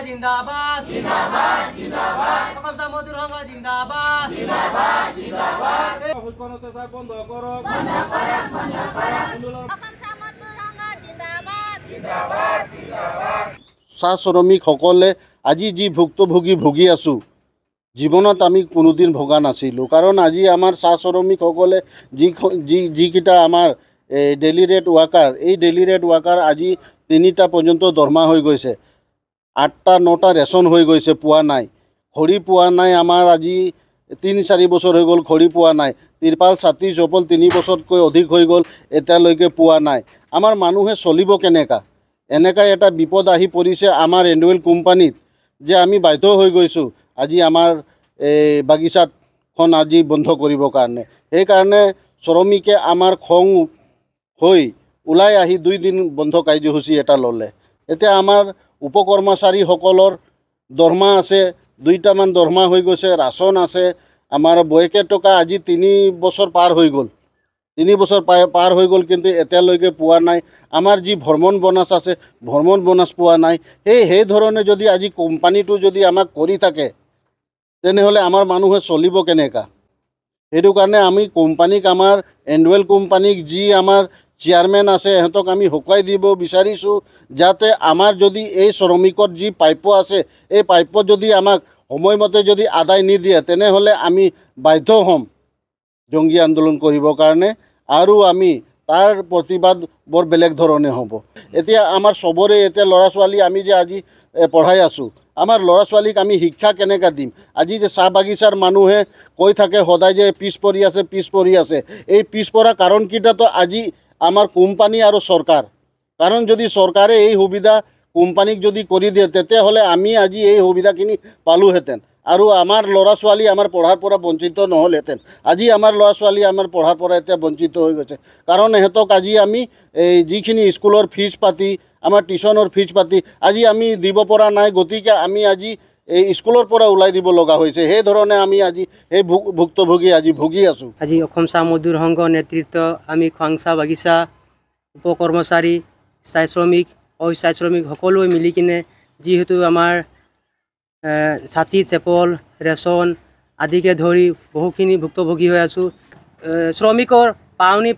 जिंदाबाद जिंदाबाद जिंदाबाद অসম চা মজদুৰ সংঘ জিন্দাবাদ জিন্দাবাদ জিন্দাবাদ ভোটকৰণতে বন্ধ কৰক বন্ধ কৰক বন্ধ কৰক অসম চা মজদুৰ সংঘ জিন্দাবাদ জিন্দাবাদ জিন্দাবাদ চাহ শ্ৰমিকসকলে আজি যি ভুক্তভোগী ভুগি আছো জীৱনত আমি কোনোদিন ভোগা নাছিলো কাৰণ আজি আমাৰ চাহ শ্ৰমিকসকলে যিকিটা আমাৰ ডেইলি ৰেট ৱাৰ্কাৰ এই ডেইলি ৰেট ৱাৰ্কাৰ আজি 3টা পৰ্যন্ত দৰমহা হৈ গৈছে 8টা 9টা ৰেচন হৈ গৈছে পোৱা নাই খৰি পোৱা নাই আমাৰ আজি 3-4 বছৰ হৈ গ'ল খৰি পোৱা নাই তিৰপাল ছাতি চপল 3 বছৰতকৈ অধিক হৈ গ'ল এতিয়ালৈকে পোৱা নাই আমাৰ মানুহে চলিব কেনেকা এনেকা এটা বিপদ আহি পৰিছে আমাৰ এনুৱেল কোম্পানীত যে আমি বাধ্য হৈ গৈছো আজি আমাৰ বাগিচাখন আজি বন্ধ কৰিবৰ কাৰণে এই কাৰণে শ্ৰমিকে আমাৰ খং হৈ ওলাই আহি 2 দিন বন্ধ কাৰ্যসূচী এটা ল'লে এতিয়া আমাৰ উপকৰ্মচাৰীসকলৰ দৰমহা আছে 2টামান দৰমহা হৈ গৈছে ৰাচন আছে আমাৰ বয়কে টকা আজি 3 বছৰ পাৰ হৈ গ'ল 3 বছৰ পাৰ হৈ গ'ল কিন্তু এতিয়ালৈকে পোৱা নাই আমাৰ যি ভ্ৰমণ বোনাছ আছে ভ্ৰমণ বোনাছ পোৱা নাই সেই ধৰণে যদি আজি কোম্পানীটো যদি আমাক কৰি থাকে তেনেহ'লে আমাৰ মানুহে চলিব কেনেকা সেইটো কাৰণে আমি কোম্পানীক আমাৰ এনুৱেল কোম্পানীক যি আমাৰ চেয়াৰম্যান আছে হেতক আমি হকুৱাই দিব বিচাৰিছো যাতে আমাৰ যদি এই শ্ৰমিকৰ যি পাইপ আছে এই পাইপ যদি আমাক সময়মতে যদি আদায় নিদিয়ে তেনেহ'লে আমি বাধ্য হ'ম জংগী আন্দোলন কৰিবৰ কাৰণে আৰু আমি তাৰ প্ৰতিবাদ বৰ বেলেগ ধৰণে হ'ব এতিয়া আমাৰ সবৰে এতিয়া ল'ৰা ছোৱালী আমি যে আজি পঢ়াই আছো আমাৰ ল'ৰা ছোৱালীক আমি শিক্ষা কেনেকা দিম আজি যে চাহ বাগিচাৰ মানুহে কৈ থাকে সদায় যে পিছ পৰি আছে এই পিছ পৰা কাৰণ কিটাতো আজি আমাৰ কোম্পানী আৰু চৰকাৰ কাৰণ যদি চৰকাৰে এই সুবিধা কোম্পানীক যদি কৰি দিয়ে তেতিয়াহ'লে আমি আজি এই সুবিধাখিনি পালোহেঁতেন আৰু আমাৰ ল'ৰা ছোৱালী আমাৰ পঢ়াৰ পৰা বঞ্চিত নহ'লহেঁতেন আজি আমাৰ ল'ৰা ছোৱালী আমাৰ পঢ়াৰ পৰা এতিয়া বঞ্চিত হৈ গৈছে কাৰণ এহেতক আজি আমি এই যিখিনি স্কুলৰ ফিজ পাতি আমাৰ টিউশ্যনৰ ফিজ পাতি আজি আমি দিব পৰা নাই গতিকে আমি আজি এই স্কুলৰ পৰা ওলাই দিব লগা হৈছে সেই ধৰণে আমি আজি এই ভুক্তভোগী আজি ভুগি আছো আজি অসম চাহ মজদুৰ সংঘ নেতৃত্ব আমি খোৱাংচা বাগিচা উপকৰ্মচাৰী স্থায়ী শ্ৰমিক অস্থায়ী শ্ৰমিক সকলোৱে মিলি কিনে যিহেতু আমাৰ ছাতি চেপল ৰেচন আদিকে ধৰি বহুখিনি ভুক্তভোগী হৈ আছো শ্ৰমিকৰ পাওনি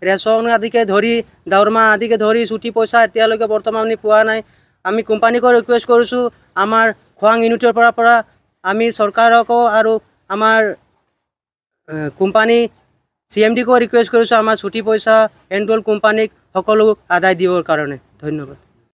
ৰেচন আদিকে ধৰি দৰমহা আদিকে ধৰি ছুটি পইচা এতিয়ালৈকে বৰ্তমান আমি পোৱা নাই আমি কোম্পানীক ৰিকুৱেষ্ট কৰিছোঁ আমাৰ খোৱাং ইউনিটৰ পৰা আমি চৰকাৰকো আৰু আমাৰ কোম্পানী CMD-কো ৰিকুৱেষ্ট কৰিছোঁ আমাৰ ছুটি পইচা এনুৱেল কোম্পানীক সকলো আদায় দিবৰ কাৰণে ধন্যবাদ